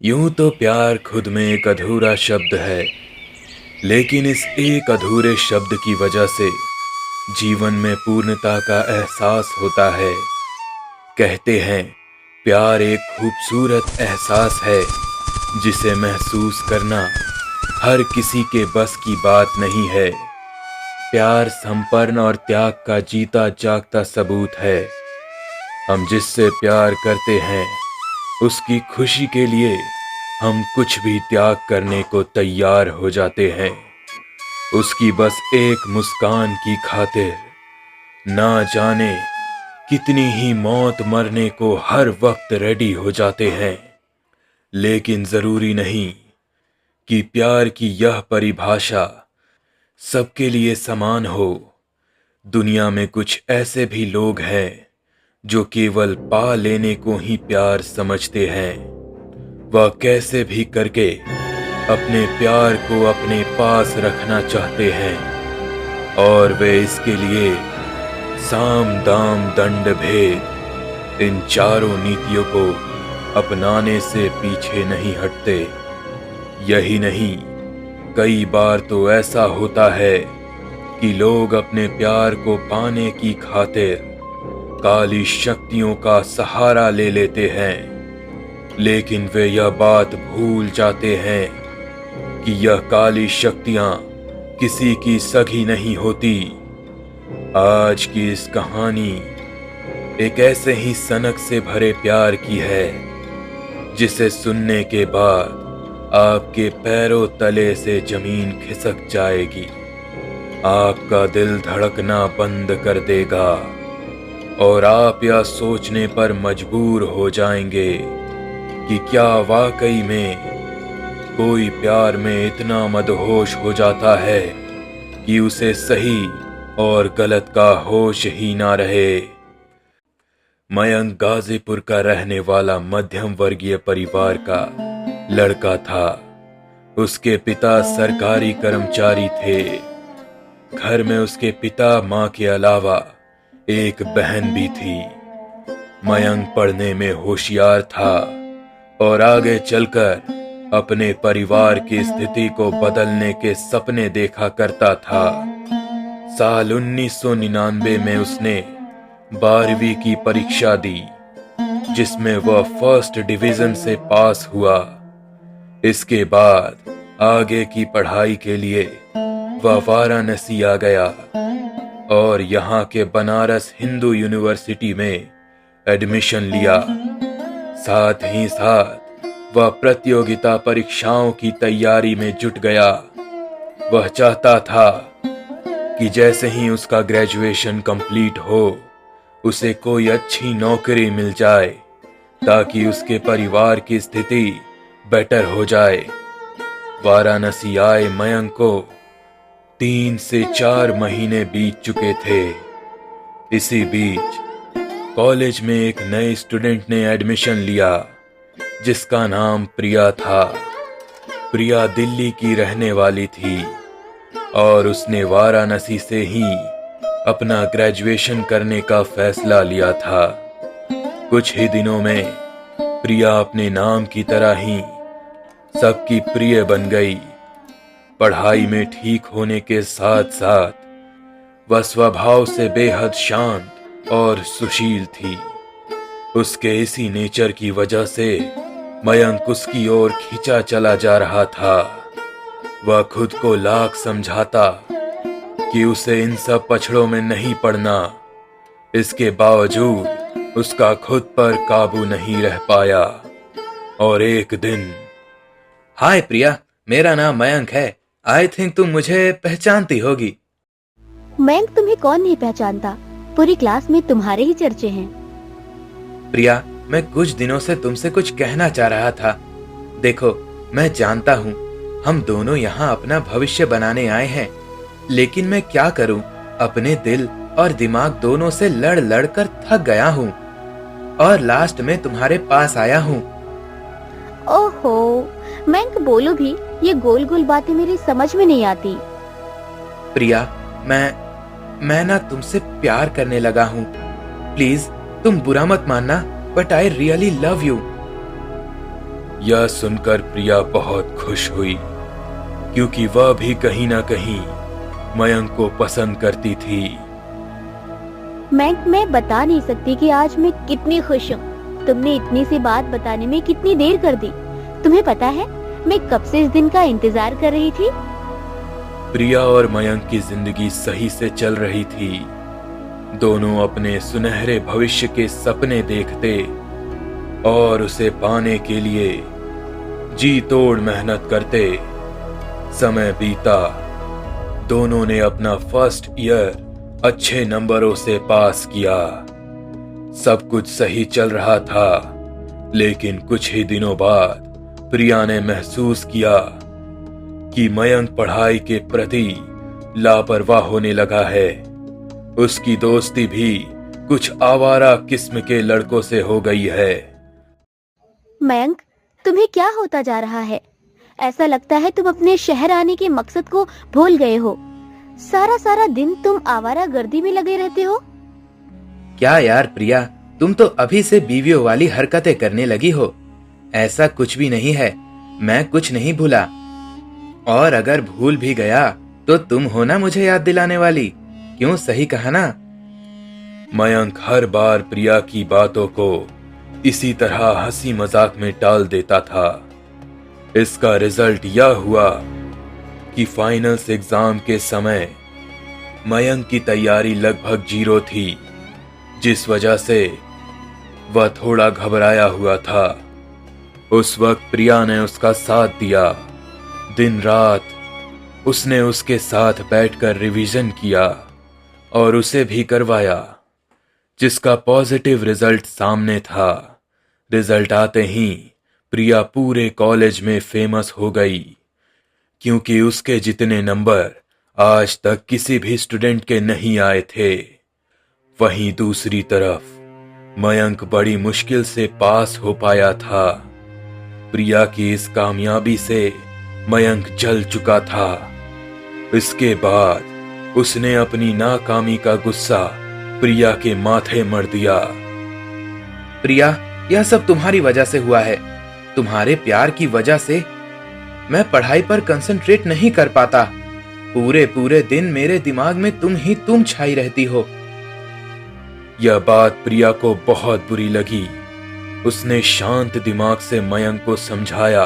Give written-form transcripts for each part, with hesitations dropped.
यूं तो प्यार खुद में एक अधूरा शब्द है, लेकिन इस एक अधूरे शब्द की वजह से जीवन में पूर्णता का एहसास होता है। कहते हैं प्यार एक खूबसूरत एहसास है जिसे महसूस करना हर किसी के बस की बात नहीं है। प्यार समर्पण और त्याग का जीता जागता सबूत है। हम जिससे प्यार करते हैं उसकी खुशी के लिए हम कुछ भी त्याग करने को तैयार हो जाते हैं। उसकी बस एक मुस्कान की खातिर ना जाने कितनी ही मौत मरने को हर वक्त रेडी हो जाते हैं। लेकिन जरूरी नहीं कि प्यार की यह परिभाषा सबके लिए समान हो। दुनिया में कुछ ऐसे भी लोग हैं जो केवल पा लेने को ही प्यार समझते हैं। वह कैसे भी करके अपने प्यार को अपने पास रखना चाहते हैं और वे इसके लिए साम दाम दंड भेद इन चारों नीतियों को अपनाने से पीछे नहीं हटते। यही नहीं, कई बार तो ऐसा होता है कि लोग अपने प्यार को पाने की खातिर काली शक्तियों का सहारा ले लेते हैं, लेकिन वे यह बात भूल जाते हैं कि यह काली शक्तियां किसी की सगी नहीं होती। आज की इस कहानी एक ऐसे ही सनक से भरे प्यार की है जिसे सुनने के बाद आपके पैरों तले से जमीन खिसक जाएगी, आपका दिल धड़कना बंद कर देगा और आप यह सोचने पर मजबूर हो जाएंगे कि क्या वाकई में कोई प्यार में इतना मदहोश हो जाता है कि उसे सही और गलत का होश ही ना रहे। मयंक गाजीपुर का रहने वाला मध्यम वर्गीय परिवार का लड़का था। उसके पिता सरकारी कर्मचारी थे। घर में उसके पिता, मां के अलावा एक बहन भी थी। मयंक पढ़ने में होशियार था और आगे चलकर अपने परिवार की स्थिति को बदलने के सपने देखा करता था। साल 1999 में उसने 12वीं की परीक्षा दी, जिसमें वह फर्स्ट डिवीजन से पास हुआ। इसके बाद आगे की पढ़ाई के लिए वह वाराणसी आ गया और यहाँ के बनारस हिंदू यूनिवर्सिटी में एडमिशन लिया। साथ ही साथ वह प्रतियोगिता परीक्षाओं की तैयारी में जुट गया। वह चाहता था कि जैसे ही उसका ग्रेजुएशन कंप्लीट हो उसे कोई अच्छी नौकरी मिल जाए ताकि उसके परिवार की स्थिति बेटर हो जाए। वाराणसी आए मयंक को 3 से 4 महीने बीत चुके थे। इसी बीच कॉलेज में एक नए स्टूडेंट ने एडमिशन लिया जिसका नाम प्रिया था। प्रिया दिल्ली की रहने वाली थी और उसने वाराणसी से ही अपना ग्रेजुएशन करने का फैसला लिया था। कुछ ही दिनों में प्रिया अपने नाम की तरह ही सबकी प्रिय बन गई। पढ़ाई में ठीक होने के साथ साथ वह स्वभाव से बेहद शांत और सुशील थी। उसके इसी नेचर की वजह से मयंक उसकी ओर खींचा चला जा रहा था। वह खुद को लाख समझाता कि उसे इन सब पछड़ों में नहीं पड़ना। इसके बावजूद उसका खुद पर काबू नहीं रह पाया और एक दिन, हाय प्रिया, मेरा नाम मयंक है। आई थिंक तुम मुझे पहचानती होगी। मयंक तुम्हें कौन नहीं पहचानता, पूरी क्लास में तुम्हारे ही चर्चे हैं। प्रिया, मैं कुछ दिनों से तुमसे कुछ कहना चाह रहा था। देखो, मैं जानता हूँ हम दोनों यहाँ अपना भविष्य बनाने आए हैं, लेकिन मैं क्या करूँ, अपने दिल और दिमाग दोनों से लड़ लड़ कर थक गया हूँ और लास्ट में तुम्हारे पास आया हूँ। ओहो मयंक, बोलो भी, ये गोल गोल बातें मेरी समझ में नहीं आती। प्रिया, मैं ना तुमसे प्यार करने लगा हूँ। प्लीज तुम बुरा मत मानना, but I really love you. यह सुनकर प्रिया बहुत खुश हुई, क्योंकि वह भी कहीं ना कहीं मयंक को पसंद करती थी। मैं बता नहीं सकती कि आज मैं कितनी खुश हूँ। तुमने इतनी सी बात बताने में कितनी देर कर दी। तुम्हें पता है मैं कब से इस दिन का इंतजार कर रही थी। प्रिया और मयंक की जिंदगी सही से चल रही थी। दोनों अपने सुनहरे भविष्य के सपने देखते और उसे पाने के लिए जी तोड़ मेहनत करते। समय बीता, दोनों ने अपना फर्स्ट ईयर अच्छे नंबरों से पास किया। सब कुछ सही चल रहा था, लेकिन कुछ ही दिनों बाद प्रिया ने महसूस किया कि मयंक पढ़ाई के प्रति लापरवाह होने लगा है। उसकी दोस्ती भी कुछ आवारा किस्म के लड़कों से हो गई है। मयंक, तुम्हें क्या होता जा रहा है? ऐसा लगता है तुम अपने शहर आने के मकसद को भूल गए हो। सारा दिन तुम आवारागर्दी में लगे रहते हो। क्या यार प्रिया, तुम तो अभी से बीवियों वाली हरकतें करने लगी हो। ऐसा कुछ भी नहीं है, मैं कुछ नहीं भूला। और अगर भूल भी गया तो तुम हो ना मुझे याद दिलाने वाली। क्यों, सही कहा ना? मयंक हर बार प्रिया की बातों को इसी तरह हंसी मजाक में टाल देता था। इसका रिजल्ट यह हुआ कि फाइनल्स एग्जाम के समय मयंक की तैयारी लगभग 0 थी, जिस वजह से वह थोड़ा घबराया हुआ था। उस वक्त प्रिया ने उसका साथ दिया। दिन रात उसने उसके साथ बैठकर रिवीजन किया और उसे भी करवाया, जिसका पॉजिटिव रिजल्ट सामने था। रिजल्ट आते ही प्रिया पूरे कॉलेज में फेमस हो गई, क्योंकि उसके जितने नंबर आज तक किसी भी स्टूडेंट के नहीं आए थे। वहीं दूसरी तरफ मयंक बड़ी मुश्किल से पास हो पाया था। प्रिया की इस कामयाबी से मयंक जल चुका था। इसके बाद उसने अपनी नाकामी का गुस्सा प्रिया के माथे मर दिया। प्रिया, यह सब तुम्हारी वजह से हुआ है। तुम्हारे प्यार की वजह से मैं पढ़ाई पर कंसंट्रेट नहीं कर पाता। पूरे दिन मेरे दिमाग में तुम छाई रहती हो। यह बात प्रिया को बहुत बुरी लगी। उसने शांत दिमाग से मयंक को समझाया।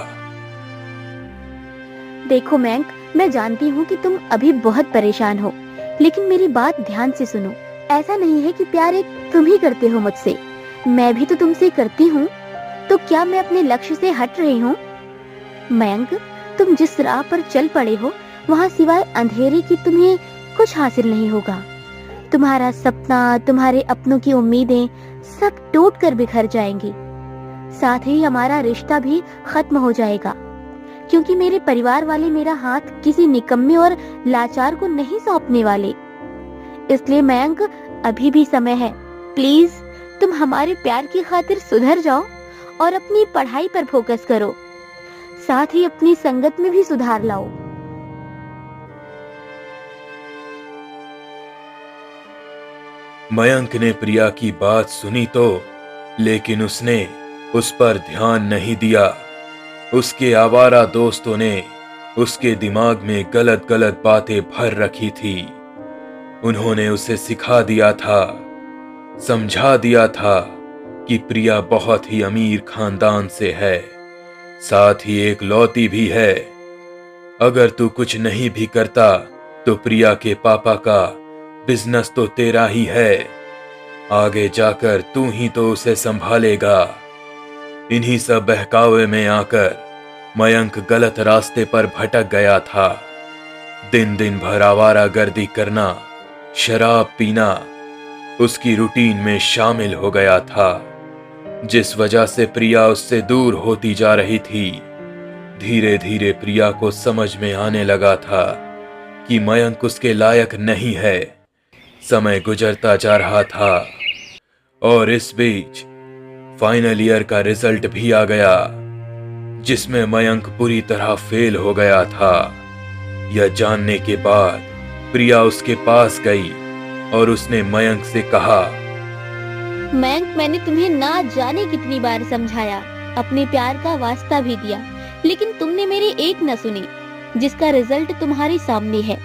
देखो मयंक, मैं जानती हूँ कि तुम अभी बहुत परेशान हो, लेकिन मेरी बात ध्यान से सुनो। ऐसा नहीं है कि प्यार एक तुम ही करते हो मुझसे, मैं भी तो तुमसे करती हूँ। तो क्या मैं अपने लक्ष्य से हट रही हूँ? मयंक, तुम जिस राह पर चल पड़े हो, वहाँ सिवाय अंधेरे की तुम्हें कुछ हासिल नहीं होगा। तुम्हारा सपना, तुम्हारे अपनों की उम्मीदें सब टूट कर बिखर जाएंगी। साथ ही हमारा रिश्ता भी खत्म हो जाएगा, क्योंकि मेरे परिवार वाले मेरा हाथ किसी निकम्मे और लाचार को नहीं सौंपने वाले। इसलिए मयंक, अभी भी समय है। प्लीज तुम हमारे प्यार की खातिर सुधर जाओ और अपनी पढ़ाई पर फोकस करो। साथ ही अपनी संगत में भी सुधार लाओ। मयंक ने प्रिया की बात सुनी तो, लेकिन उसने उस पर ध्यान नहीं दिया। उसके आवारा दोस्तों ने उसके दिमाग में गलत गलत बातें भर रखी थी। उन्होंने उसे सिखा दिया था, समझा दिया था कि प्रिया बहुत ही अमीर खानदान से है, साथ ही एक लौती भी है। अगर तू कुछ नहीं भी करता तो प्रिया के पापा का बिजनेस तो तेरा ही है। आगे जाकर तू ही तो उसे संभालेगा। इन्हीं सब बहकावे में आकर मयंक गलत रास्ते पर भटक गया था। दिन भर आवारागर्दी करना, शराब पीना उसकी रूटीन में शामिल हो गया था, जिस वजह से प्रिया उससे दूर होती जा रही थी। धीरे धीरे प्रिया को समझ में आने लगा था कि मयंक उसके लायक नहीं है। समय गुजरता जा रहा था और इस बीच फाइनल ईयर का रिजल्ट भी आ गया, जिसमें मयंक पूरी तरह फेल हो गया था। यह जानने के बाद प्रिया उसके पास गई और उसने मयंक से कहा, मयंक, मैंने तुम्हें ना जाने कितनी बार समझाया अपने प्यार का वास्ता भी दिया, लेकिन तुमने मेरी एक न सुनी, जिसका रिजल्ट तुम्हारे सामने है।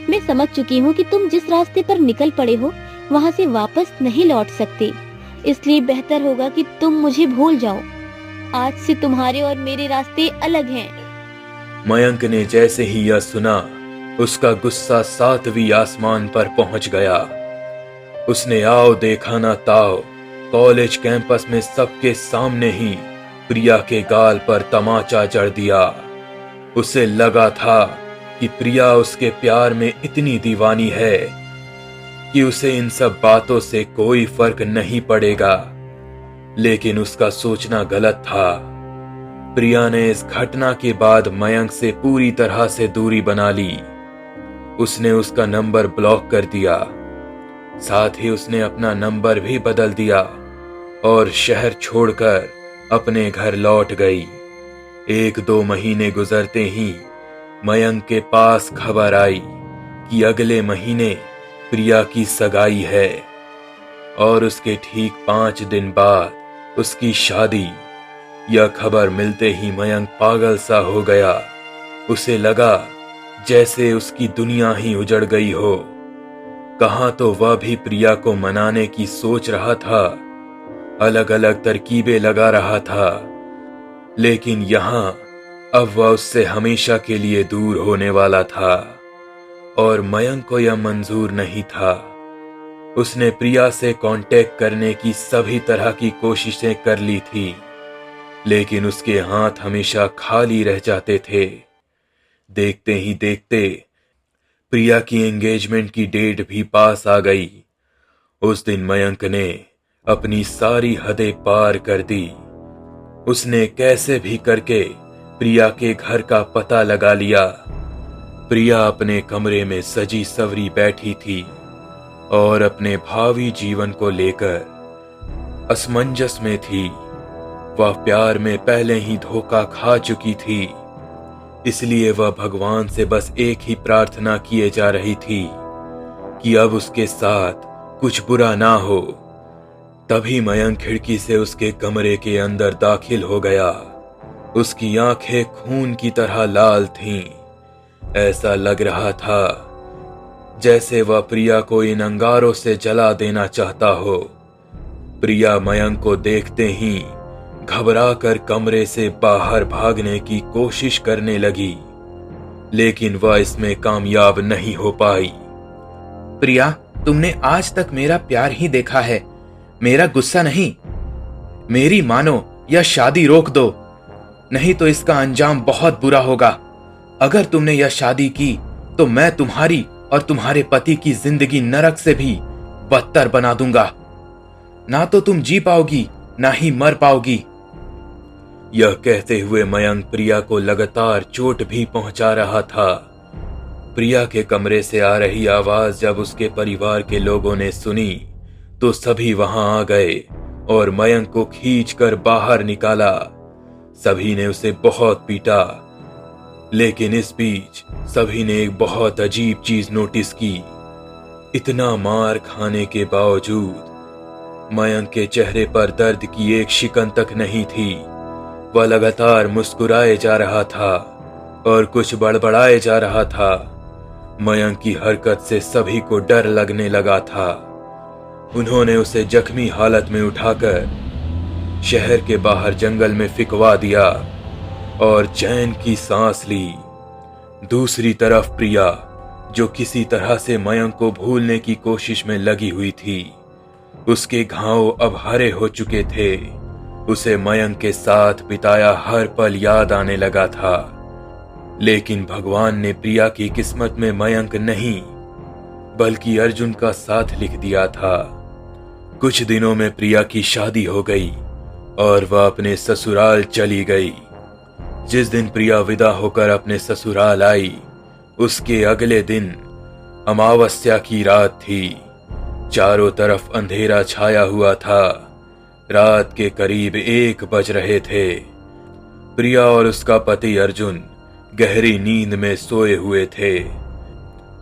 मैं समझ चुकी हूँ कि तुम जिस रास्ते पर निकल पड़े हो वहाँ से वापस नहीं लौट सकते, इसलिए बेहतर होगा कि तुम मुझे भूल जाओ। आज से तुम्हारे और मेरे रास्ते अलग हैं। मयंक ने जैसे ही यह सुना, उसका गुस्सा 7वीं आसमान पर पहुंच गया। उसने आओ देखा ना ताओ कॉलेज कैंपस में सबके सामने ही प्रिया के गाल पर तमाचा जड़ दिया। उसे लगा था कि प्रिया उसके प्यार में इतनी दीवानी है कि उसे इन सब बातों से कोई फर्क नहीं पड़ेगा, लेकिन उसका सोचना गलत था। प्रिया ने इस घटना के बाद मयंक से पूरी तरह से दूरी बना ली। उसने उसका नंबर ब्लॉक कर दिया, साथ ही उसने अपना नंबर भी बदल दिया और शहर छोड़कर अपने घर लौट गई। 1-2 महीने गुजरते ही मयंक के पास खबर आई कि अगले महीने प्रिया की सगाई है और उसके ठीक 5 दिन बाद उसकी शादी। यह खबर मिलते ही मयंक पागल सा हो गया। उसे लगा जैसे उसकी दुनिया ही उजड़ गई हो। कहां तो वह भी प्रिया को मनाने की सोच रहा था, अलग अलग तरकीबें लगा रहा था, लेकिन यहां अब वह उससे हमेशा के लिए दूर होने वाला था और मयंक को यह मंजूर नहीं था। उसने प्रिया से कांटेक्ट करने की सभी तरह की कोशिशें कर ली थी, लेकिन उसके हाथ हमेशा खाली रह जाते थे। देखते ही देखते प्रिया की एंगेजमेंट की डेट भी पास आ गई। उस दिन मयंक ने अपनी सारी हदें पार कर दी। उसने कैसे भी करके प्रिया के घर का पता लगा लिया। प्रिया अपने कमरे में सजी सवरी बैठी थी और अपने भावी जीवन को लेकर असमंजस में थी। वह प्यार में पहले ही धोखा खा चुकी थी, इसलिए वह भगवान से बस एक ही प्रार्थना किए जा रही थी कि अब उसके साथ कुछ बुरा ना हो। तभी मयंक खिड़की से उसके कमरे के अंदर दाखिल हो गया। उसकी आंखें खून की तरह लाल थीं। ऐसा लग रहा था जैसे वह प्रिया को इन अंगारों से जला देना चाहता हो। प्रिया मयंक को देखते ही घबरा कर कमरे से बाहर भागने की कोशिश करने लगी, लेकिन वह इसमें कामयाब नहीं हो पाई। प्रिया, तुमने आज तक मेरा प्यार ही देखा है, मेरा गुस्सा नहीं। मेरी मानो या शादी रोक दो, नहीं तो इसका अंजाम बहुत बुरा होगा। अगर तुमने यह शादी की तो मैं तुम्हारी और तुम्हारे पति की जिंदगी नरक से भी बदतर बना दूंगा। ना तो तुम जी पाओगी, ना ही मर पाओगी। यह कहते हुए मयंक प्रिया को लगातार चोट भी पहुंचा रहा था। प्रिया के कमरे से आ रही आवाज जब उसके परिवार के लोगों ने सुनी तो सभी वहां आ गए और मयंक को खींचकर बाहर निकाला। सभी ने उसे बहुत पीटा, लेकिन इस बीच सभी ने एक बहुत अजीब चीज नोटिस की। इतना मार खाने के बावजूद मयंक के चेहरे पर दर्द की एक शिकन तक नहीं थी। वह लगातार मुस्कुराए जा रहा था और कुछ बड़बड़ाए जा रहा था। मयंक की हरकत से सभी को डर लगने लगा था। उन्होंने उसे जख्मी हालत में उठाकर शहर के बाहर जंगल में फिकवा दिया और चैन की सांस ली। दूसरी तरफ प्रिया, जो किसी तरह से मयंक को भूलने की कोशिश में लगी हुई थी, उसके घाव अब हरे हो चुके थे। उसे मयंक के साथ बिताया हर पल याद आने लगा था, लेकिन भगवान ने प्रिया की किस्मत में मयंक नहीं बल्कि अर्जुन का साथ लिख दिया था। कुछ दिनों में प्रिया की शादी हो गई और वह अपने ससुराल चली गई। जिस दिन प्रिया विदा होकर अपने ससुराल आई, उसके अगले दिन अमावस्या की रात थी। चारों तरफ अंधेरा छाया हुआ था। रात के करीब 1 बज रहे थे। प्रिया और उसका पति अर्जुन गहरी नींद में सोए हुए थे।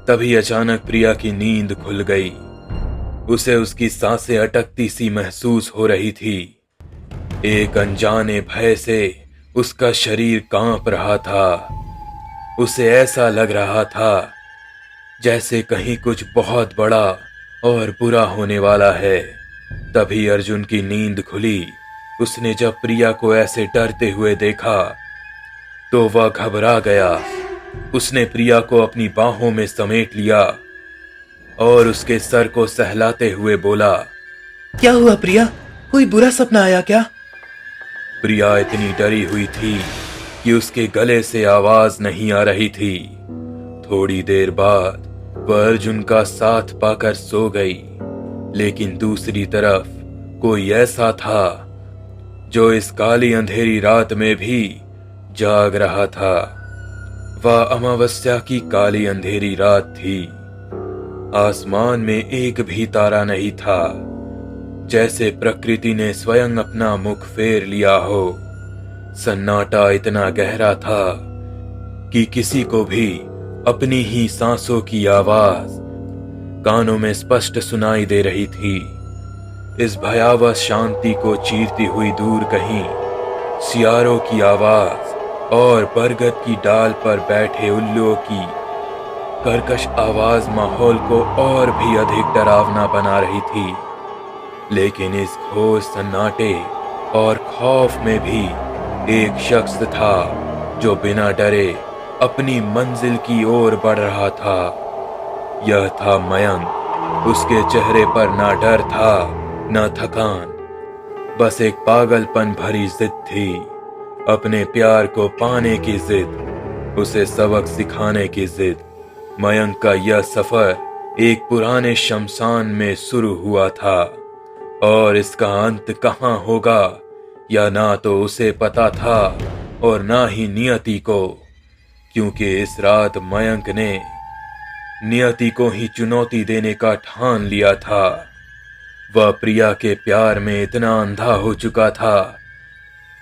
तभी अचानक प्रिया की नींद खुल गई। उसे उसकी सांसें अटकती सी महसूस हो रही थी। एक अनजाने भय से उसका शरीर कांप रहा था। उसे ऐसा लग रहा था जैसे कहीं कुछ बहुत बड़ा और बुरा होने वाला है। तभी अर्जुन की नींद खुली। उसने जब प्रिया को ऐसे डरते हुए देखा तो वह घबरा गया। उसने प्रिया को अपनी बाहों में समेट लिया और उसके सर को सहलाते हुए बोला, क्या हुआ प्रिया, कोई बुरा सपना आया क्या? प्रिया इतनी डरी हुई थी कि उसके गले से आवाज नहीं आ रही थी। थोड़ी देर बाद वह अर्जुन का साथ पाकर सो गई। लेकिन दूसरी तरफ कोई ऐसा था जो इस काली अंधेरी रात में भी जाग रहा था। वह अमावस्या की काली अंधेरी रात थी। आसमान में एक भी तारा नहीं था, जैसे प्रकृति ने स्वयं अपना मुख फेर लिया हो। सन्नाटा इतना गहरा था कि किसी को भी अपनी ही सांसों की आवाज कानों में स्पष्ट सुनाई दे रही थी। इस भयावह शांति को चीरती हुई दूर कहीं सियारों की आवाज और बरगद की डाल पर बैठे उल्लुओं की कर्कश आवाज माहौल को और भी अधिक डरावना बना रही थी। लेकिन इस घोर सन्नाटे और खौफ में भी एक शख्स था जो बिना डरे अपनी मंजिल की ओर बढ़ रहा था। यह था मयंक। उसके चेहरे पर ना डर था ना थकान, बस एक पागलपन भरी जिद थी। अपने प्यार को पाने की जिद, उसे सबक सिखाने की जिद। मयंक का यह सफर एक पुराने शमशान में शुरू हुआ था और इसका अंत कहाँ होगा या ना तो उसे पता था और ना ही नियति को, क्योंकि इस रात मयंक ने नियति को ही चुनौती देने का ठान लिया था। वह प्रिया के प्यार में इतना अंधा हो चुका था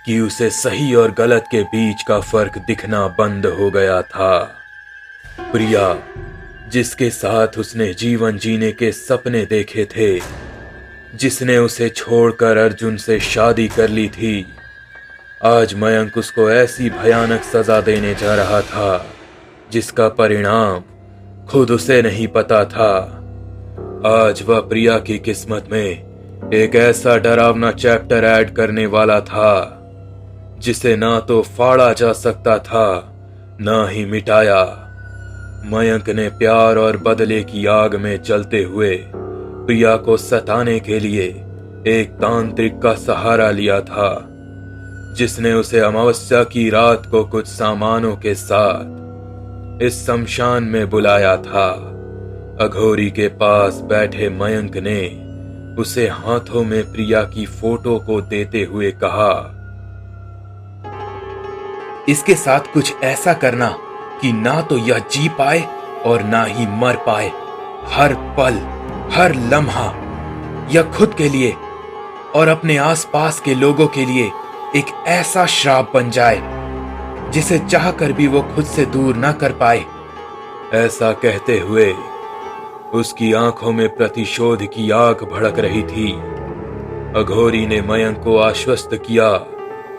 कि उसे सही और गलत के बीच का फर्क दिखना बंद हो गया था। प्रिया, जिसके साथ उसने जीवन जीने के सपने देखे थे, जिसने उसे छोड़कर अर्जुन से शादी कर ली थी, आज मयंक उसको ऐसी भयानक सजा देने जा रहा था जिसका परिणाम खुद उसे नहीं पता था। आज वह प्रिया की किस्मत में एक ऐसा डरावना चैप्टर ऐड करने वाला था जिसे ना तो फाड़ा जा सकता था ना ही मिटाया। मयंक ने प्यार और बदले की आग में चलते हुए प्रिया को सताने के लिए एक तांत्रिक का सहारा लिया था, जिसने उसे अमावस्या की रात को कुछ सामानों के साथ इस शमशान में बुलाया था। अघोरी के पास बैठे मयंक ने उसे हाथों में प्रिया की फोटो को देते हुए कहा, इसके साथ कुछ ऐसा करना कि ना तो यह जी पाए और ना ही मर पाए। हर पल, हर लम्हा यह खुद के लिए और अपने आसपास के लोगों के लिए एक ऐसा श्राप बन जाए जिसे चाहकर भी वो खुद से दूर ना कर पाए। ऐसा कहते हुए उसकी आंखों में प्रतिशोध की आग भड़क रही थी। अघोरी ने मयंक को आश्वस्त किया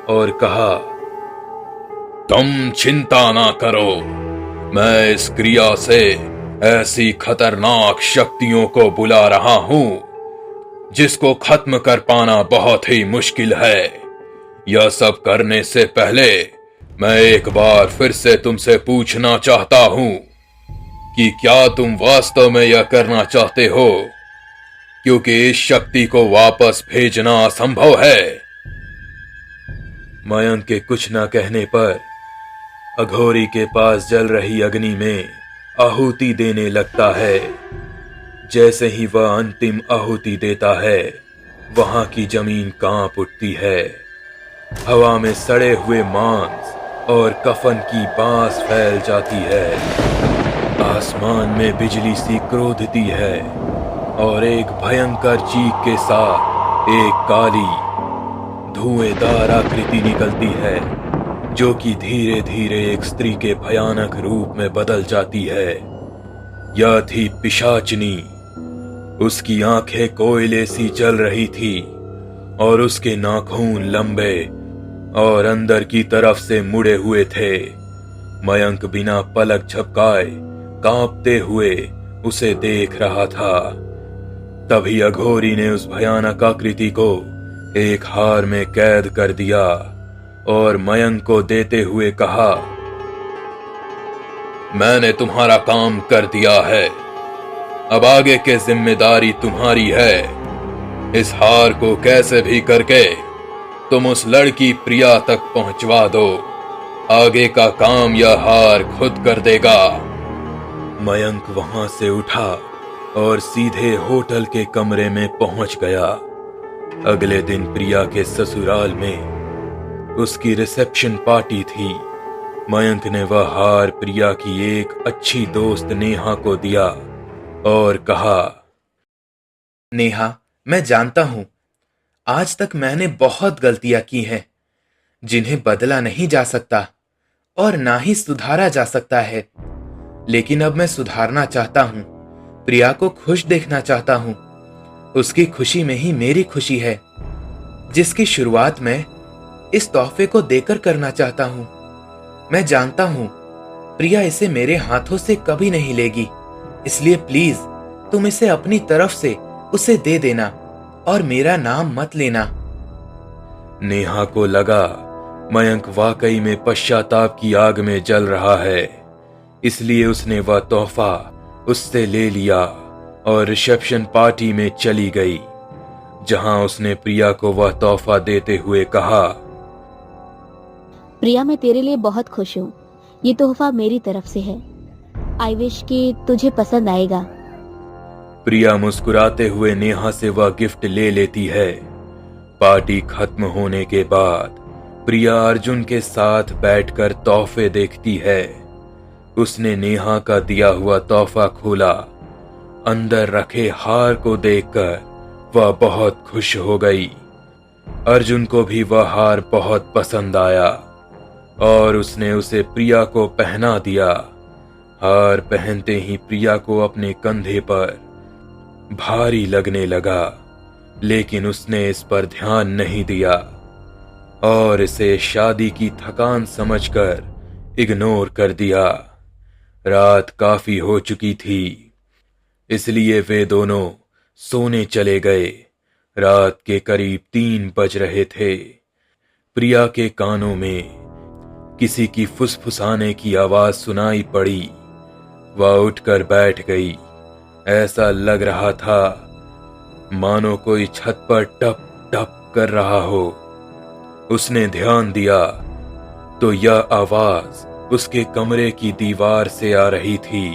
और कहा, तुम चिंता ना करो, मैं इस क्रिया से ऐसी खतरनाक शक्तियों को बुला रहा हूं जिसको खत्म कर पाना बहुत ही मुश्किल है। यह सब करने से पहले मैं एक बार फिर से तुमसे पूछना चाहता हूं कि क्या तुम वास्तव में यह करना चाहते हो, क्योंकि इस शक्ति को वापस भेजना असंभव है। मयंक के कुछ न कहने पर अघोरी के पास जल रही अग्नि में आहुति देने लगता है। जैसे ही वह अंतिम आहुति देता है, वहां की जमीन कांप उठती है। हवा में सड़े हुए मांस और कफन की बांस फैल जाती है। आसमान में बिजली सी क्रोधती है और एक भयंकर चीख के साथ एक काली धुएंदार आकृति निकलती है, जो कि धीरे धीरे एक स्त्री के भयानक रूप में बदल जाती है। यह थी पिशाचिनी। उसकी आंखें कोयले सी जल रही थी और उसके नाखून लंबे और अंदर की तरफ से मुड़े हुए थे। मयंक बिना पलक झपकाए कांपते हुए उसे देख रहा था। तभी अघोरी ने उस भयानक आकृति को एक हार में कैद कर दिया और मयंक को देते हुए कहा, मैंने तुम्हारा काम कर दिया है, अब आगे की जिम्मेदारी तुम्हारी है। इस हार को कैसे भी करके तुम उस लड़की प्रिया तक पहुंचवा दो। आगे का काम यह हार खुद कर देगा। मयंक वहां से उठा और सीधे होटल के कमरे में पहुंच गया। अगले दिन प्रिया के ससुराल में उसकी रिसेप्शन पार्टी थी। मयंक ने वह हार प्रिया की एक अच्छी दोस्त नेहा को दिया और कहा, नेहा, मैं जानता हूं आज तक मैंने बहुत गलतियां की हैं जिन्हें बदला नहीं जा सकता और ना ही सुधारा जा सकता है, लेकिन अब मैं सुधारना चाहता हूं। प्रिया को खुश देखना चाहता हूं। उसकी खुशी में ही मेरी खुशी है, जिसकी शुरुआत मैं इस तोहफे को देकर करना चाहता हूं। मैं जानता हूं प्रिया इसे मेरे हाथों से कभी नहीं लेगी, इसलिए प्लीज तुम इसे अपनी तरफ से उसे दे देना और मेरा नाम मत लेना। नेहा को लगा मयंक वाकई में पश्चाताप की आग में जल रहा है, इसलिए उसने वह तोहफा उससे ले लिया और रिसेप्शन पार्टी में चली गई, जहां उसने प्रिया को वह तोहफा देते हुए कहा, प्रिया, मैं तेरे लिए बहुत खुश हूँ। ये तोहफा मेरी तरफ से है। आई विश कि तुझे पसंद आएगा। प्रिया मुस्कुराते हुए नेहा से वह गिफ्ट ले लेती है। पार्टी खत्म होने के बाद प्रिया अर्जुन के साथ बैठकर तोहफे देखती है। उसने नेहा का दिया हुआ तोहफा खोला। अंदर रखे हार को देखकर वह बहुत खुश हो गई। अर्जुन को भी वह हार बहुत पसंद आया और उसने उसे प्रिया को पहना दिया। हार पहनते ही प्रिया को अपने कंधे पर भारी लगने लगा, लेकिन उसने इस पर ध्यान नहीं दिया और इसे शादी की थकान समझकर इग्नोर कर दिया। रात काफी हो चुकी थी, इसलिए वे दोनों सोने चले गए। रात के करीब 3 बज रहे थे। प्रिया के कानों में किसी की फुसफुसाने की आवाज सुनाई पड़ी। वह उठकर बैठ गई। ऐसा लग रहा था मानो कोई छत पर टप टप कर रहा हो। उसने ध्यान दिया तो यह आवाज उसके कमरे की दीवार से आ रही थी।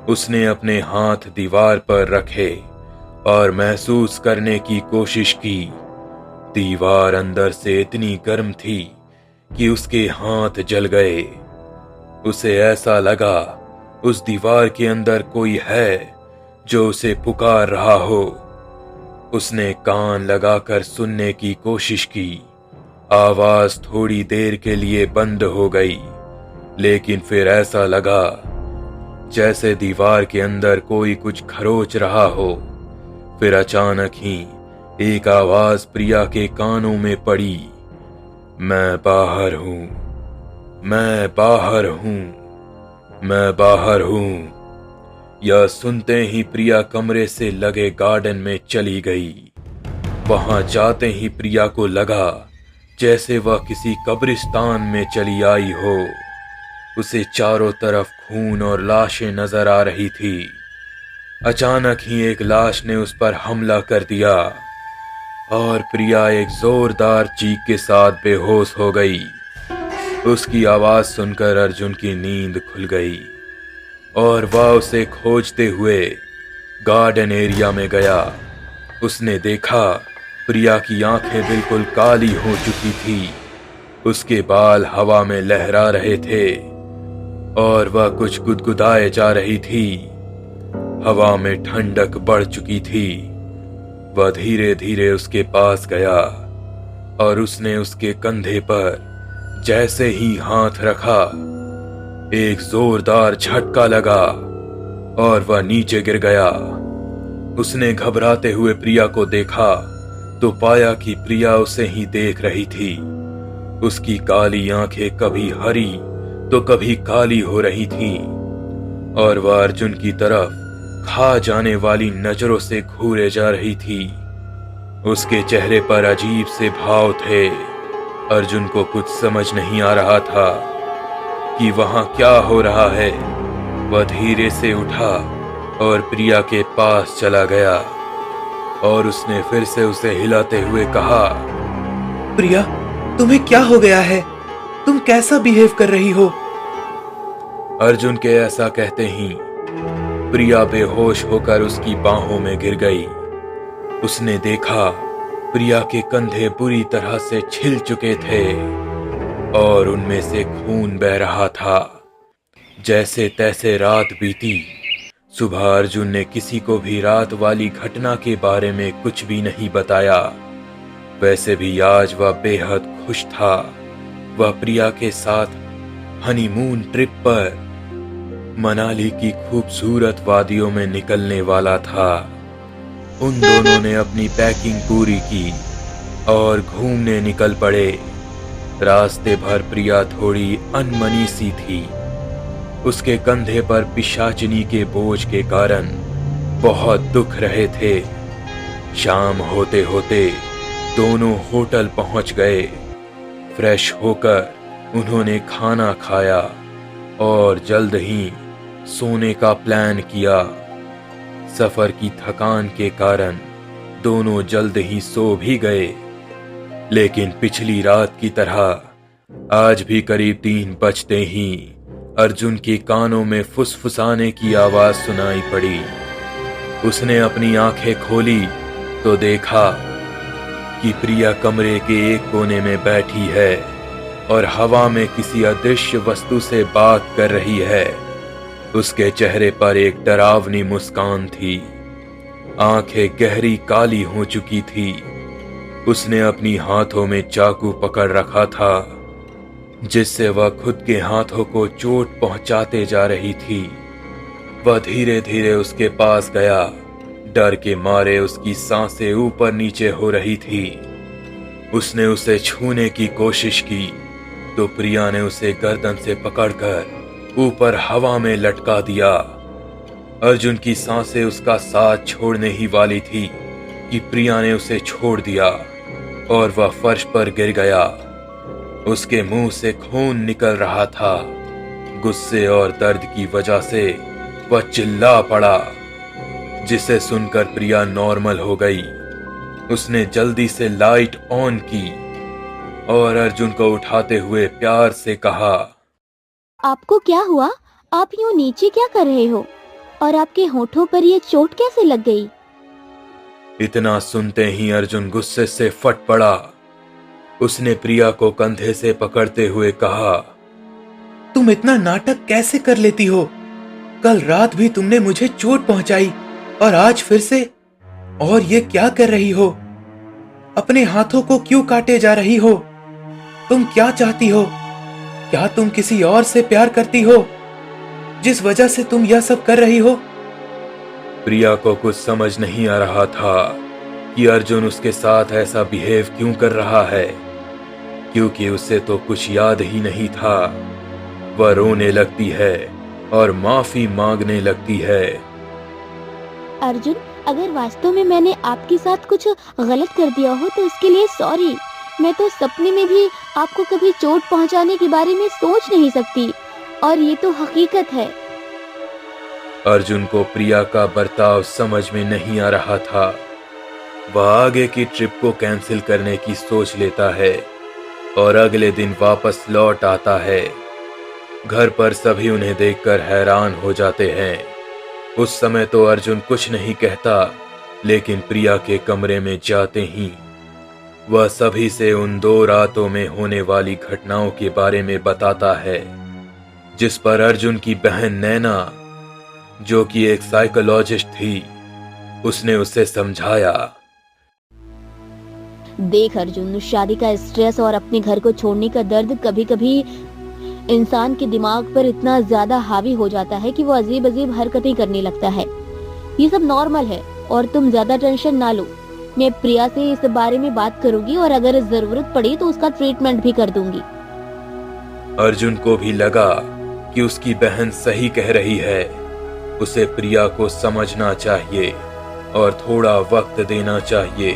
उसने अपने हाथ दीवार पर रखे और महसूस करने की कोशिश की। दीवार अंदर से इतनी गर्म थी कि उसके हाथ जल गए। उसे ऐसा लगा उस दीवार के अंदर कोई है जो उसे पुकार रहा हो। उसने कान लगाकर सुनने की कोशिश की। आवाज थोड़ी देर के लिए बंद हो गई, लेकिन फिर ऐसा लगा जैसे दीवार के अंदर कोई कुछ खरोच रहा हो। फिर अचानक ही एक आवाज प्रिया के कानों में पड़ी, मैं बाहर हूं, मैं बाहर हूं, मैं बाहर हूं। यह सुनते ही प्रिया कमरे से लगे गार्डन में चली गई। वहां जाते ही प्रिया को लगा जैसे वह किसी कब्रिस्तान में चली आई हो। उसे चारों तरफ खून और लाशें नजर आ रही थी। अचानक ही एक लाश ने उस पर हमला कर दिया और प्रिया एक जोरदार चीख के साथ बेहोश हो गई। उसकी आवाज सुनकर अर्जुन की नींद खुल गई और वह उसे खोजते हुए गार्डन एरिया में गया। उसने देखा प्रिया की आंखें बिल्कुल काली हो चुकी थी। उसके बाल हवा में लहरा रहे थे और वह कुछ गुदगुदाए जा रही थी। हवा में ठंडक बढ़ चुकी थी। वह धीरे धीरे उसके पास गया और उसने उसके कंधे पर जैसे ही हाथ रखा, एक जोरदार झटका लगा और वह नीचे गिर गया। उसने घबराते हुए प्रिया को देखा तो पाया कि प्रिया उसे ही देख रही थी। उसकी काली आंखें कभी हरी तो कभी काली हो रही थीं और वह अर्जुन की तरफ खा जाने वाली नजरों से घूरे जा रही थी। उसके चेहरे पर अजीब से भाव थे। अर्जुन को कुछ समझ नहीं आ रहा था कि वहां क्या हो रहा है। वह धीरे से उठा और प्रिया के पास चला गया और उसने फिर से उसे हिलाते हुए कहा, प्रिया, तुम्हें क्या हो गया है? तुम कैसा बिहेव कर रही हो? अर्जुन के ऐसा कहते ही प्रिया बेहोश होकर उसकी बाहों में गिर गई। उसने देखा प्रिया के कंधे बुरी तरह से छिल चुके थे और उनमें से खून बह रहा था। जैसे तैसे रात बीती। सुबह अर्जुन ने किसी को भी रात वाली घटना के बारे में कुछ भी नहीं बताया। वैसे भी आज वह बेहद खुश था। वह प्रिया के साथ हनीमून ट्रिप पर मनाली की खूबसूरत वादियों में निकलने वाला था। उन दोनों ने अपनी पैकिंग पूरी की और घूमने निकल पड़े। रास्ते भर प्रिया थोड़ी अनमनी सी थी। उसके कंधे पर पिशाचिनी के बोझ के कारण बहुत दुख रहे थे। शाम होते होते दोनों होटल पहुंच गए। फ्रेश होकर उन्होंने खाना खाया और जल्द ही सोने का प्लान किया। सफर की थकान के कारण दोनों जल्द ही सो भी गए। लेकिन पिछली रात की तरह आज भी करीब 3 बजते ही अर्जुन के कानों में फुसफुसाने की आवाज सुनाई पड़ी। उसने अपनी आंखें खोली तो देखा कि प्रिया कमरे के एक कोने में बैठी है और हवा में किसी अदृश्य वस्तु से बात कर रही है। उसके चेहरे पर एक डरावनी मुस्कान थी। आंखें गहरी काली हो चुकी थी। उसने अपनी हाथों में चाकू पकड़ रखा था जिससे वह खुद के हाथों को चोट पहुंचाते जा रही थी। वह धीरे धीरे उसके पास गया। डर के मारे उसकी सांसें ऊपर नीचे हो रही थी। उसने उसे छूने की कोशिश की तो प्रिया ने उसे गर्दन से पकड़कर ऊपर हवा में लटका दिया। अर्जुन की सांसें उसका साथ छोड़ने ही वाली थी कि प्रिया ने उसे छोड़ दिया और वह फर्श पर गिर गया। उसके मुंह से खून निकल रहा था। गुस्से और दर्द की वजह से वह चिल्ला पड़ा, जिसे सुनकर प्रिया नॉर्मल हो गई। उसने जल्दी से लाइट ऑन की और अर्जुन को उठाते हुए प्यार से कहा, आपको क्या हुआ? आप यूं नीचे क्या कर रहे हो? और आपके होठों पर ये चोट कैसे लग गई? इतना सुनते ही अर्जुन गुस्से से फट पड़ा। उसने प्रिया को कंधे से पकड़ते हुए कहा, तुम इतना नाटक कैसे कर लेती हो? कल रात भी तुमने मुझे चोट पहुंचाई और आज फिर से। और ये क्या कर रही हो? अपने हाथों को क्यों काटे जा रही हो? तुम क्या चाहती हो? क्या तुम किसी और से प्यार करती हो जिस वजह से तुम यह सब कर रही हो? प्रिया को कुछ समझ नहीं आ रहा था कि अर्जुन उसके साथ ऐसा बिहेव क्यों कर रहा है, क्योंकि उसे तो कुछ याद ही नहीं था। वह रोने लगती है और माफी मांगने लगती है। अर्जुन, अगर वास्तव में मैंने आपके साथ कुछ गलत कर दिया हो तो उसके लिए सॉरी। मैं तो सपने में भी आपको कभी चोट पहुंचाने के बारे में सोच नहीं सकती और ये तो हकीकत है। अर्जुन को प्रिया का बर्ताव समझ में नहीं आ रहा था। वह आगे की ट्रिप को कैंसिल करने की सोच लेता है और अगले दिन वापस लौट आता है। घर पर सभी उन्हें देखकर हैरान हो जाते हैं। उस समय तो अर्जुन कुछ नहीं कहता, लेकिन प्रिया के कमरे में जाते ही वह सभी से उन 2 रातों में होने वाली घटनाओं के बारे में बताता है, जिस पर अर्जुन की बहन नैना, जो कि एक साइकोलॉजिस्ट थी, उसने उसे समझाया। देख अर्जुन, शादी का स्ट्रेस और अपने घर को छोड़ने का दर्द कभी कभी इंसान के दिमाग पर इतना ज्यादा हावी हो जाता है कि वो अजीब अजीब हरकतें करने लगता है। ये सब नॉर्मल है और तुम ज्यादा टेंशन ना लो। मैं प्रिया से इस बारे में बात करूंगी और अगर जरूरत पड़ी तो उसका ट्रीटमेंट भी कर दूंगी। अर्जुन को भी लगा कि उसकी बहन सही कह रही है। उसे प्रिया को समझना चाहिए और थोड़ा वक्त देना चाहिए।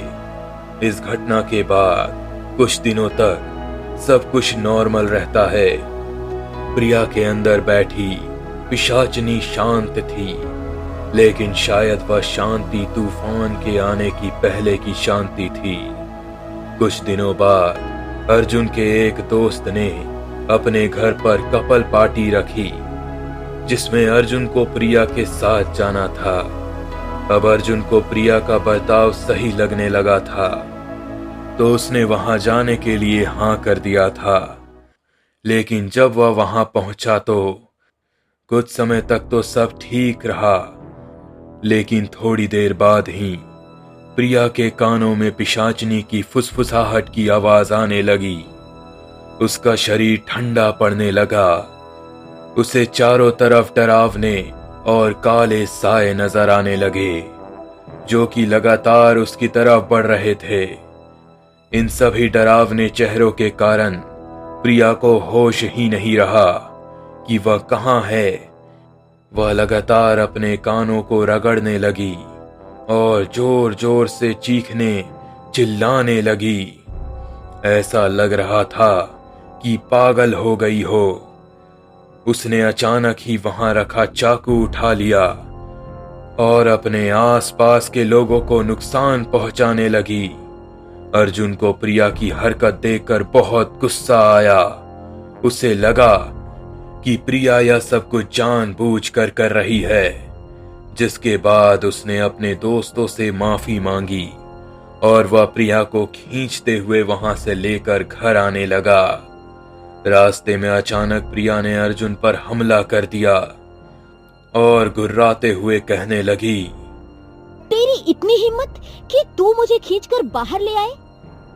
इस घटना के बाद कुछ दिनों तक सब कुछ नॉर्मल रहता है। प्रिया के अंदर बैठी पिशाचनी शांत थी, लेकिन शायद वह शांति तूफान के आने की पहले की शांति थी। कुछ दिनों बाद अर्जुन के एक दोस्त ने अपने घर पर कपल पार्टी रखी, जिसमें अर्जुन को प्रिया के साथ जाना था। अब अर्जुन को प्रिया का बर्ताव सही लगने लगा था, तो उसने वहां जाने के लिए हां कर दिया था। लेकिन जब वह वहां पहुंचा तो कुछ समय तक तो सब ठीक रहा, लेकिन थोड़ी देर बाद ही प्रिया के कानों में पिशाचनी की फुसफुसाहट की आवाज आने लगी। उसका शरीर ठंडा पड़ने लगा। उसे चारों तरफ डरावने और काले साए नजर आने लगे, जो कि लगातार उसकी तरफ बढ़ रहे थे। इन सभी डरावने चेहरों के कारण प्रिया को होश ही नहीं रहा कि वह कहां है। वह लगातार अपने कानों को रगड़ने लगी और जोर जोर से चीखने चिल्लाने लगी। ऐसा लग रहा था कि पागल हो गई हो। उसने अचानक ही वहां रखा चाकू उठा लिया और अपने आसपास के लोगों को नुकसान पहुंचाने लगी। अर्जुन को प्रिया की हरकत देखकर बहुत गुस्सा आया। उसे लगा कि प्रिया यह सब कुछ जानबूझकर कर रही है, जिसके बाद उसने अपने दोस्तों से माफी मांगी और वह प्रिया को खींचते हुए वहां से लेकर घर आने लगा। रास्ते में अचानक प्रिया ने अर्जुन पर हमला कर दिया और गुर्राते हुए कहने लगी, तेरी इतनी हिम्मत कि तू मुझे खींचकर बाहर ले आए?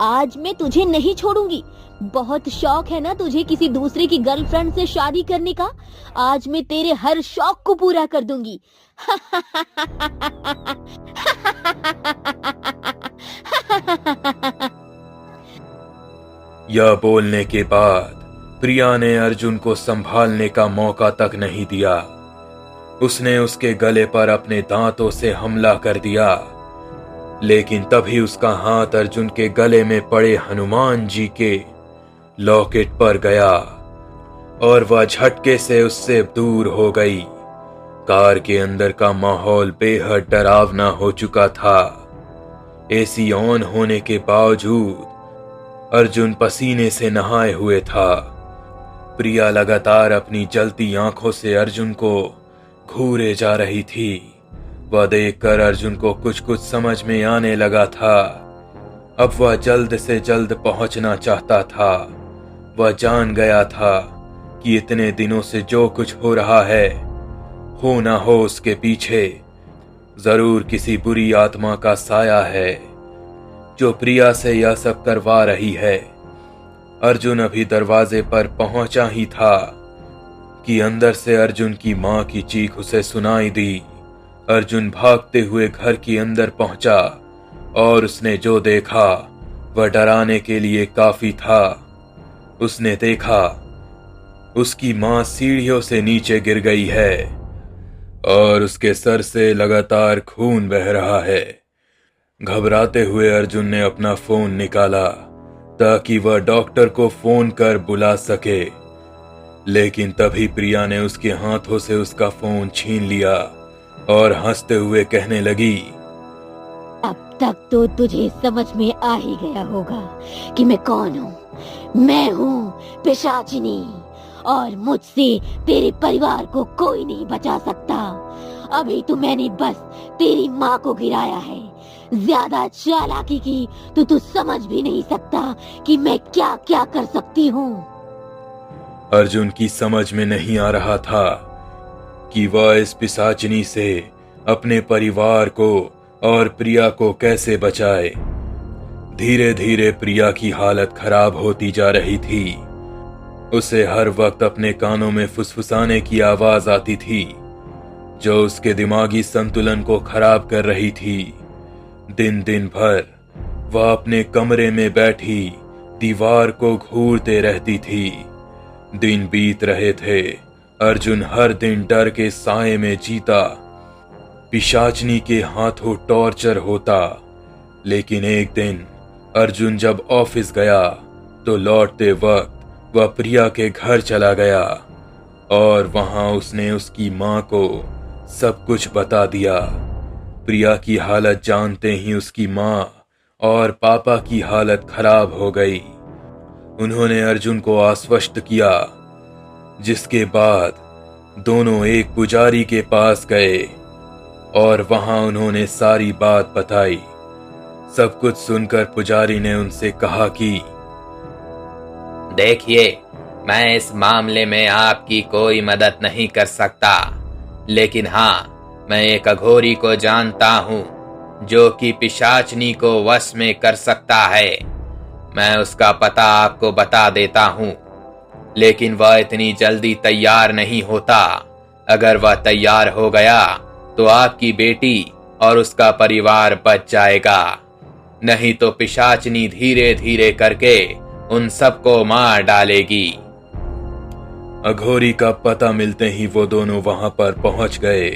आज मैं तुझे नहीं छोड़ूंगी। बहुत शौक है ना तुझे किसी दूसरे की गर्लफ्रेंड से शादी करने का? आज मैं तेरे हर शौक को पूरा कर दूंगी। यह बोलने के बाद प्रिया ने अर्जुन को संभालने का मौका तक नहीं दिया। उसने उसके गले पर अपने दांतों से हमला कर दिया, लेकिन तभी उसका हाथ अर्जुन के गले में पड़े हनुमान जी के लॉकेट पर गया और वह झटके से उससे दूर हो गई। कार के अंदर का माहौल बेहद डरावना हो चुका था। एसी ऑन होने के बावजूद अर्जुन पसीने से नहाए हुए था। प्रिया लगातार अपनी जलती आंखों से अर्जुन को घूरे जा रही थी। वह देखकर अर्जुन को कुछ कुछ समझ में आने लगा था। अब वह जल्द से जल्द पहुंचना चाहता था। वह जान गया था कि इतने दिनों से जो कुछ हो रहा है, हो ना हो उसके पीछे जरूर किसी बुरी आत्मा का साया है, जो प्रिया से यह सब करवा रही है। अर्जुन अभी दरवाजे पर पहुंचा ही था कि अंदर से अर्जुन की मां की चीख उसे सुनाई दी। अर्जुन भागते हुए घर के अंदर पहुंचा और उसने जो देखा वह डराने के लिए काफी था। उसने देखा उसकी मां सीढ़ियों से नीचे गिर गई है और उसके सर से लगातार खून बह रहा है। घबराते हुए अर्जुन ने अपना फोन निकाला ताकि वह डॉक्टर को फोन कर बुला सके, लेकिन तभी प्रिया ने उसके हाथों से उसका फोन छीन लिया और हंसते हुए कहने लगी, अब तक तो तुझे समझ में आ ही गया होगा कि मैं कौन हूँ। मैं हूँ पिशाचिनी और मुझसे तेरे परिवार को कोई नहीं बचा सकता। अभी तो मैंने बस तेरी माँ को गिराया है। ज्यादा चालाकी की तो तू समझ भी नहीं सकता कि मैं क्या क्या कर सकती हूँ। अर्जुन की समझ में नहीं आ रहा था कि वह इस पिशाचिनी से अपने परिवार को और प्रिया को कैसे बचाए। धीरे धीरे प्रिया की हालत खराब होती जा रही थी। उसे हर वक्त अपने कानों में फुसफुसाने की आवाज आती थी, जो उसके दिमागी संतुलन को खराब कर रही थी। दिन दिन भर वह अपने कमरे में बैठी दीवार को घूरते रहती थी। दिन बीत रहे थे। अर्जुन हर दिन डर के साए में जीता। पिशाचनी के हाथों टॉर्चर होता। लेकिन एक दिन अर्जुन जब ऑफिस गया तो लौटते वक्त वह प्रिया के घर चला गया और वहां उसने उसकी मां को सब कुछ बता दिया। प्रिया की हालत जानते ही उसकी मां और पापा की हालत खराब हो गई। उन्होंने अर्जुन को आश्वस्त किया, जिसके बाद दोनों एक पुजारी के पास गए और वहां उन्होंने सारी बात बताई। सब कुछ सुनकर पुजारी ने उनसे कहा कि देखिए, मैं इस मामले में आपकी कोई मदद नहीं कर सकता, लेकिन हाँ, मैं एक अघोरी को जानता हूँ जो कि पिशाचनी को वश में कर सकता है। मैं उसका पता आपको बता देता हूँ, लेकिन वह इतनी जल्दी तैयार नहीं होता। अगर वह तैयार हो गया तो आपकी बेटी और उसका परिवार बच जाएगा, नहीं तो पिशाचनी धीरे धीरे करके उन सबको मार डालेगी। अघोरी का पता मिलते ही वो दोनों वहां पर पहुंच गए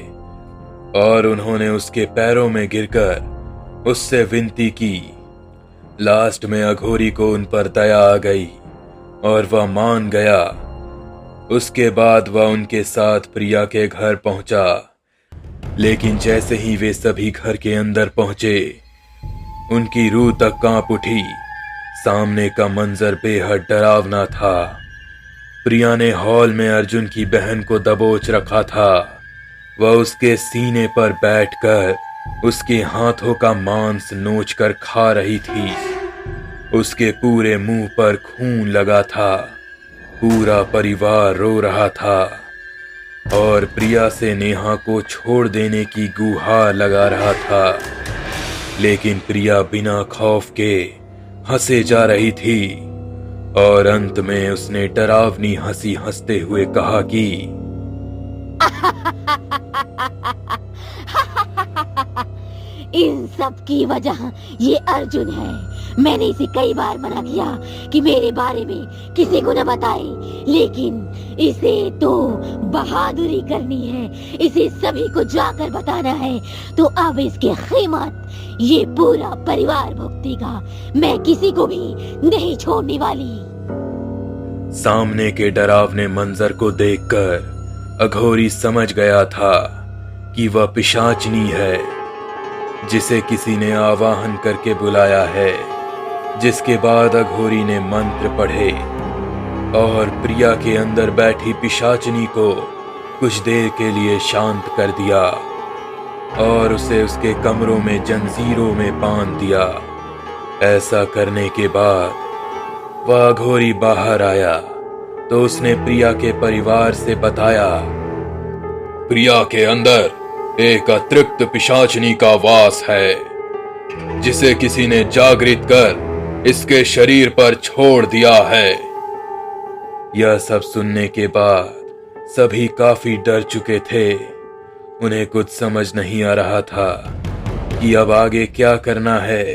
और उन्होंने उसके पैरों में गिरकर उससे विनती की। लास्ट में अघोरी को उन पर दया आ गई और वह मान गया। उसके बाद वह उनके साथ प्रिया के घर पहुंचा। लेकिन जैसे ही वे सभी घर के अंदर पहुंचे, उनकी रूह तक कांप उठी। सामने का मंजर बेहद डरावना था। प्रिया ने हॉल में अर्जुन की बहन को दबोच रखा था। वह उसके सीने पर बैठकर उसके हाथों का मांस नोचकर खा रही थी। उसके पूरे मुंह पर खून लगा था। पूरा परिवार रो रहा था और प्रिया से नेहा को छोड़ देने की गुहार लगा रहा था। लेकिन प्रिया बिना खौफ के हंसे जा रही थी और अंत में उसने डरावनी हंसी हंसते हुए कहा कि इन सब की वजह ये अर्जुन है। मैंने इसे कई बार मना किया कि मेरे बारे में किसी को न बताए, लेकिन इसे तो बहादुरी करनी है, इसे सभी को जाकर बताना है। तो अब इसकी कीमत ये पूरा परिवार भुगतेगा। मैं किसी को भी नहीं छोड़ने वाली। सामने के डरावने मंजर को देखकर अघोरी समझ गया था कि वह पिशाचनी है, जिसे किसी ने आवाहन करके बुलाया है। जिसके बाद अघोरी ने मंत्र पढ़े और प्रिया के अंदर बैठी पिशाचनी को कुछ देर के लिए शांत कर दिया और उसे उसके कमरों में जंजीरों में बांध दिया। ऐसा करने के बाद वह अघोरी बाहर आया तो उसने प्रिया के परिवार से बताया, प्रिया के अंदर एक अतृप्त पिशाचनी का वास है, जिसे किसी ने जागृत कर इसके शरीर पर छोड़ दिया है। यह सब सुनने के बाद सभी काफी डर चुके थे। उन्हें कुछ समझ नहीं आ रहा था कि अब आगे क्या करना है।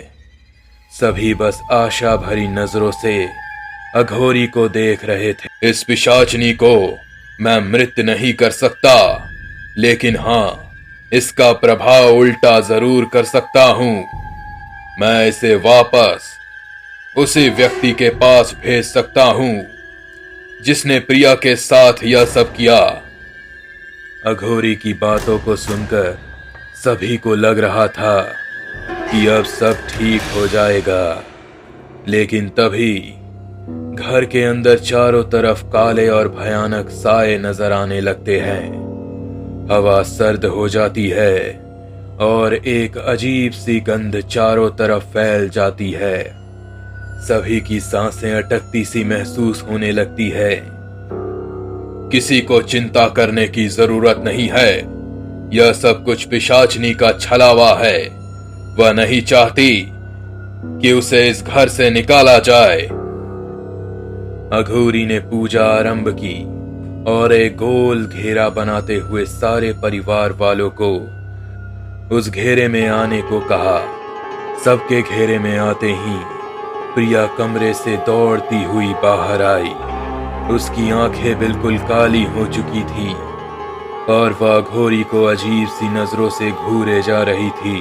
सभी बस आशा भरी नजरों से अघोरी को देख रहे थे। इस पिशाचनी को मैं मृत नहीं कर सकता, लेकिन हाँ, इसका प्रभाव उल्टा जरूर कर सकता हूं। मैं इसे वापस उसी व्यक्ति के पास भेज सकता हूं जिसने प्रिया के साथ यह सब किया। अघोरी की बातों को सुनकर सभी को लग रहा था कि अब सब ठीक हो जाएगा। लेकिन तभी घर के अंदर चारों तरफ काले और भयानक साए नजर आने लगते हैं। हवा सर्द हो जाती है और एक अजीब सी गंध चारों तरफ फैल जाती है। सभी की सांसें अटकती सी महसूस होने लगती है। किसी को चिंता करने की जरूरत नहीं है। यह सब कुछ पिशाचनी का छलावा है। वह नहीं चाहती कि उसे इस घर से निकाला जाए। अघोरी ने पूजा आरंभ की और एक गोल घेरा बनाते हुए सारे परिवार वालों को उस घेरे में आने को कहा। सबके घेरे में आते ही प्रिया कमरे से दौड़ती हुई बाहर आई। उसकी आंखें बिल्कुल काली हो चुकी थी और वह घोरी को अजीब सी नजरों से घूरे जा रही थी।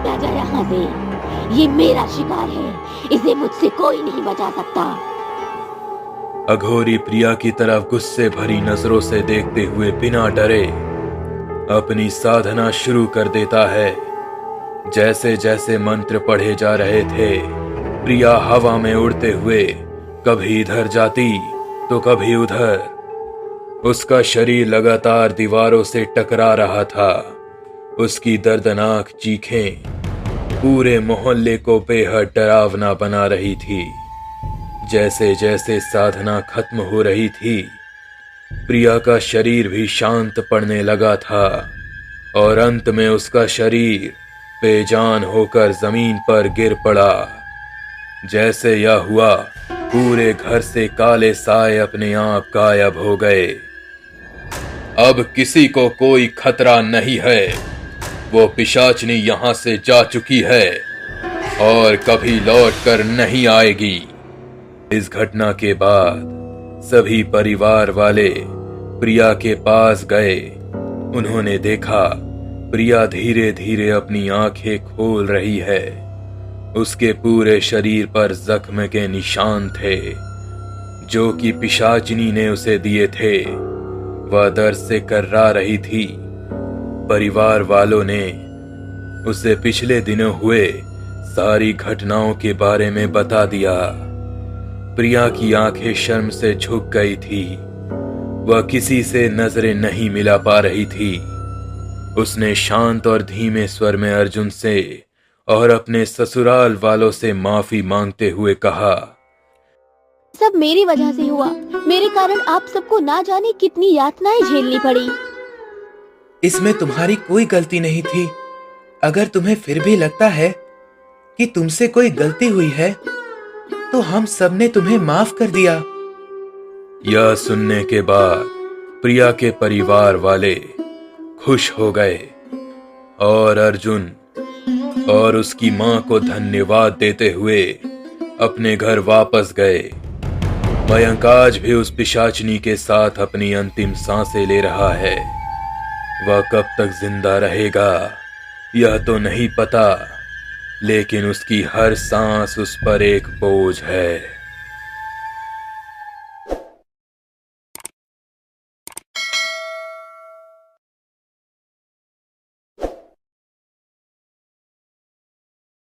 राजा यहाँ से, ये मेरा शिकार है, इसे मुझसे कोई नहीं बचा सकता। अघोरी प्रिया की तरफ गुस्से भरी नजरों से देखते हुए बिना डरे अपनी साधना शुरू कर देता है। जैसे जैसे मंत्र पढ़े जा रहे थे, प्रिया हवा में उड़ते हुए कभी इधर जाती तो कभी उधर। उसका शरीर लगातार दीवारों से टकरा रहा था। उसकी दर्दनाक चीखें पूरे मोहल्ले को बेहद डरावना बना रही थी। जैसे जैसे साधना खत्म हो रही थी, प्रिया का शरीर भी शांत पड़ने लगा था और अंत में उसका शरीर बेजान होकर जमीन पर गिर पड़ा। जैसे यह हुआ, पूरे घर से काले साए अपने आप गायब हो गए। अब किसी को कोई खतरा नहीं है। वो पिशाचनी यहां से जा चुकी है और कभी लौट कर नहीं आएगी। इस घटना के बाद सभी परिवार वाले प्रिया के पास गए। उन्होंने देखा प्रिया धीरे धीरे अपनी आंखें खोल रही है। उसके पूरे शरीर पर जख्म के निशान थे जो कि पिशाचिनी ने उसे दिए थे। वह दर्द से कर्रा रही थी। परिवार वालों ने उसे पिछले दिनों हुए सारी घटनाओं के बारे में बता दिया। प्रिया की आंखें शर्म से झुक गई थी। वह किसी से नजरें नहीं मिला पा रही थी। उसने शांत और धीमे स्वर में अर्जुन से और अपने ससुराल वालों से माफी मांगते हुए कहा, सब मेरी वजह से हुआ। मेरे कारण आप सबको ना जाने कितनी यातनाएं झेलनी पड़ी। इसमें तुम्हारी कोई गलती नहीं थी। अगर तुम्हें फिर भी लगता है कि तुमसे कोई गलती हुई है तो हम सब ने तुम्हें माफ कर दिया। यह सुनने के बाद प्रिया के परिवार वाले खुश हो गए और अर्जुन और उसकी मां को धन्यवाद देते हुए अपने घर वापस गए। मयंक आज भी उस पिशाचनी के साथ अपनी अंतिम सांसें ले रहा है। वह कब तक जिंदा रहेगा यह तो नहीं पता, लेकिन उसकी हर सांस उस पर एक बोझ है।